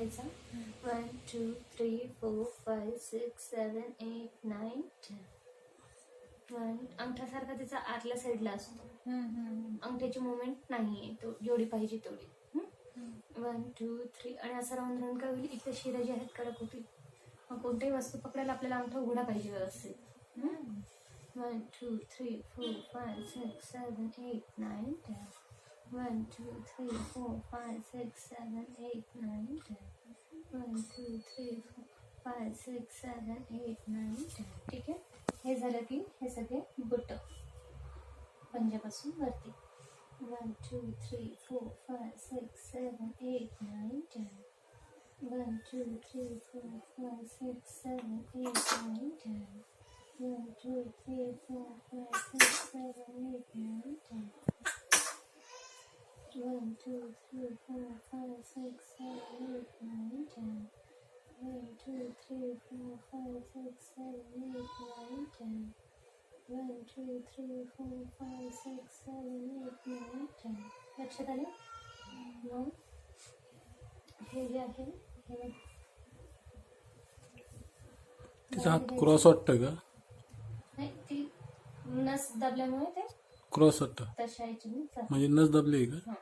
घ्यायचा. 1 2 3 4 5 6 7 8 9 10. अंगठासारखा त्याचा आतल्या साईडला असतो. अंगठ्याची मुवमेंट नाहीये तो जेवढी पाहिजे तेवढी. 1 2 3 आणि असं राऊंड राऊंड काय होईल, इथे शिरा जे आहेत कडक होतील. मग कोणत्याही वस्तू पकडायला आपल्याला अंगठा उघडा पाहिजे व्यवस्थित. 1 2 3 4 5 6 7 8 9 10. 1 2 3 4 5 6 7 8 9 10. 1 2 3 4 5 6 7 8 9 10. ठीक आहे. हे झालं की हे सगळे बुट पंजापासून वरती. 1 2 3 4 5 6 7 8 9 10. 1 2 3 4 5 6 7 8 9 10. 1 2 3 4 5 6 7 8 9 10. 1 2 3 4 5 6 7 8 9 10. 1 2 3 4 5 6 7 8 9 10. 1 2 3 4 5 6 7 8 9 10. लक्षात आलं? मग हे जे आहे हे त्याचा हात क्रॉस वाटतं का? नाही, ती नस दाबल्यामुळे ते क्रॉस वाटतं तशा याच्याने चालतं. म्हणजे नस दाबली का?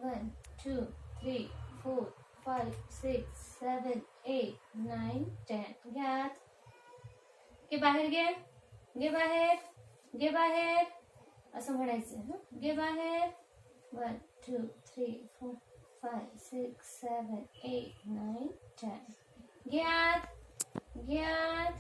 1 2 3 4 5 6 7 8 9 10. घ्या घे बाहेर, घे बाहेर, घे बाहेर असं म्हणायचं. घे बाहेर. 1 2 3 4 5 6 7 8 9 10. घे आत, घे आत.